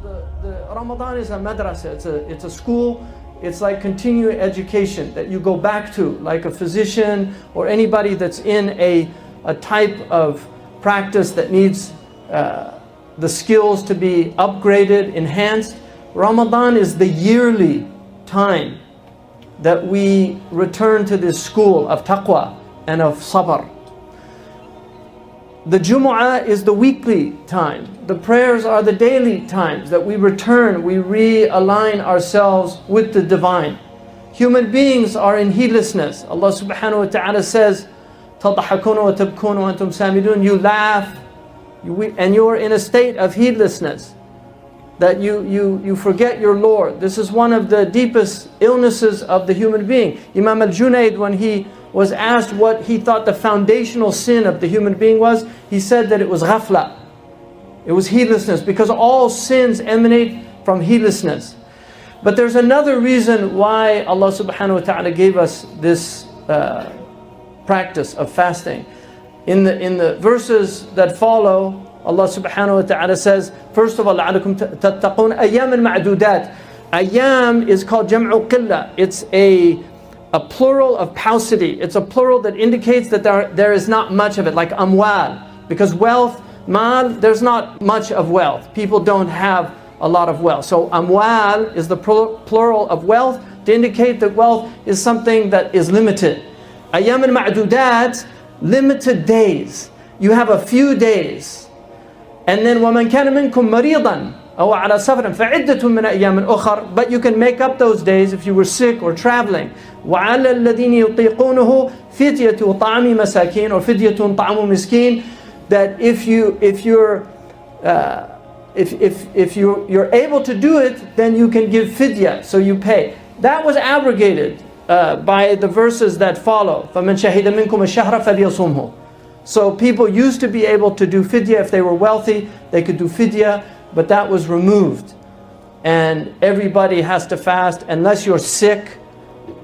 the Ramadan is a madrasa, it's a school. It's like continuing education that you go back to, like a physician or anybody that's in a type of practice that needs the skills to be upgraded, enhanced. Ramadan is the yearly time that we return to this school of taqwa and of sabr. The Jumu'ah is the weekly time. The prayers are the daily times that we return, we realign ourselves with the divine. Human beings are in heedlessness. Allah subhanahu wa ta'ala says, تَضْحَكُونَ وَتَبْكُونَ وَأَنْتُمْ سَامِدُونَ. You laugh and you're in a state of heedlessness, that you forget your Lord. This is one of the deepest illnesses of the human being. Imam al-Junayd, when he was asked what he thought the foundational sin of the human being was, he said that it was ghafla. It was heedlessness, because all sins emanate from heedlessness. But there's another reason why Allah subhanahu wa ta'ala gave us this practice of fasting. In the verses that follow, Allah subhanahu wa ta'ala says, first of all, لَعَلَكُمْ تَتَّقُونَ أَيَّامٍ مَعْدُودَاتٍ. Ayyam is called jam'u qillah. It's a plural of paucity. It's a plural that indicates that there is not much of it, like amwal. Because wealth, mal, there's not much of wealth. People don't have a lot of wealth. So amwal is the plural of wealth to indicate that wealth is something that is limited. Ayyam al-ma'dudat, limited days. You have a few days. And then وَمَنْ كَانَ مِنْكُمْ مَرِيضًا أَوْ عَلَى سَفَرٍ فَعِدَّةٌ مِنْ أَيَّامٍ أُخَرَ. But you can make up those days if you were sick or traveling. وَعَلَى الَّذِينَ يُطِيقُونَهُ فِدْيَةُ طَعَامِ مَسَاكِينَ, or فِدْيَةٌ طَعَامُ مِسْكِينَ. That if you're able to do it, then you can give fidya, so you pay. That was abrogated by the verses that follow. فَمَنْ شَهِدَ مِنْكُمَ الشَّهْرَ فَلْيَصُمْهُ. So people used to be able to do fidya if they were wealthy, they could do fidya, but that was removed. And everybody has to fast unless you're sick,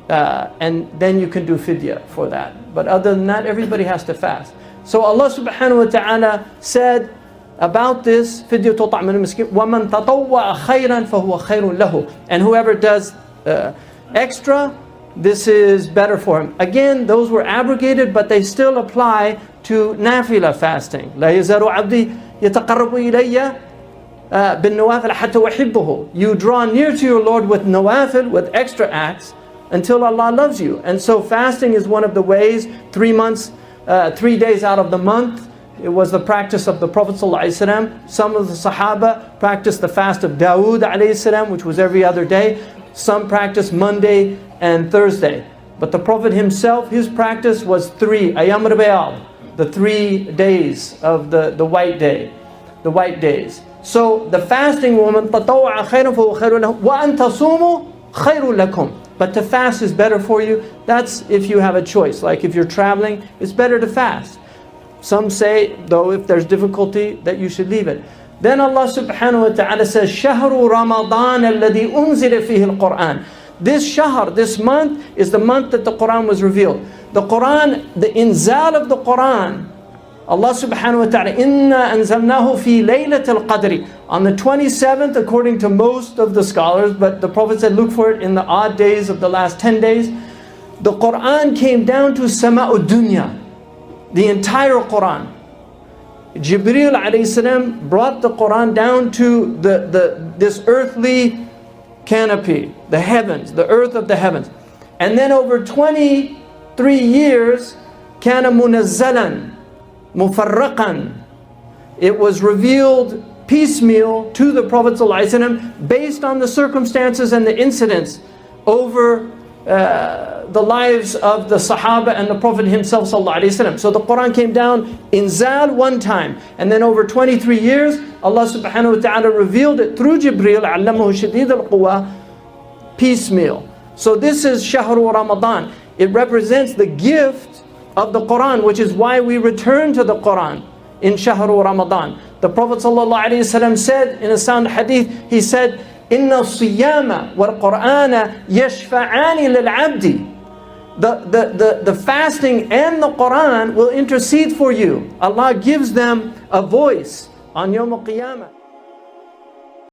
and then you can do fidya for that. But other than that, everybody has to fast. So Allah subhanahu wa ta'ala said about this, فِدْيَةُ طَعْمٍ مِسْكِينٍ وَمَنْ تَطَوَّعَ خَيْرًا فَهُوَ خَيْرٌ لَهُ. And whoever does extra, this is better for him. Again, those were abrogated, but they still apply to nafila fasting. لَا يَزَالُ عَبْدِي يَتَقَرَّبُ إِلَيَّ بِالنَّوَافِلِ حَتَّى أُحِبَّهُ. You draw near to your Lord with nawafil, with extra acts, until Allah loves you. And so fasting is one of the ways. 3 days out of the month, it was the practice of the Prophet ﷺ. Some of the Sahaba practiced the fast of Dawood ﷺ, which was every other day. Some practiced Monday and Thursday. But the Prophet himself, his practice was 3 Ayyam al-Bayad, the 3 days of the white day, the white days. So the fasting woman, تَطَوَّعَ خَيْرًا فَهُوَ خَيْرٌ لَهُ وَأَن تَصُومُوا خَيْرٌ لَكُمْ. But to fast is better for you. That's if you have a choice. Like if you're traveling, it's better to fast. Some say, though, if there's difficulty, that you should leave it. Then Allah subhanahu wa ta'ala says, شَهْرُ رَمَضَانَ الَّذِي أُنزِلَ فِيهِ الْقُرْآنِ. This shahr, this month, is the month that the Quran was revealed. The Quran, the inzal of the Quran, Allah subhanahu wa ta'ala, إِنَّا أَنزَلْنَاهُ فِي لَيْلَةِ الْقَدْرِ. On the 27th, according to most of the scholars, but the Prophet said, look for it in the odd days of the last 10 days. The Quran came down to Sama'ud Dunya, the entire Quran. Jibreel alayhi salam brought the Quran down to this earthly canopy, the heavens, the earth of the heavens. And then over 23 years, كَانَ مُنَزَّلًا مُفَرَّقًا. It was revealed piecemeal to the Prophet ﷺ based on the circumstances and the incidents over the lives of the Sahaba and the Prophet himself ﷺ. So the Quran came down in Zal one time, and then over 23 years Allah subhanahu wa ta'ala revealed it through Jibreel علمه شديد القوى piecemeal. So this is Shahru Ramadan. It represents the gift of the Quran, which is why we return to the Quran in Shahru Ramadan. The Prophet ﷺ said in a sound hadith, he said, إِنَّ الصِّيَّامَ وَالْقُرْآنَ يَشْفَعَانِ لِلْعَبْدِ. The fasting and the Quran will intercede for you. Allah gives them a voice on Yawm al-Qiyamah.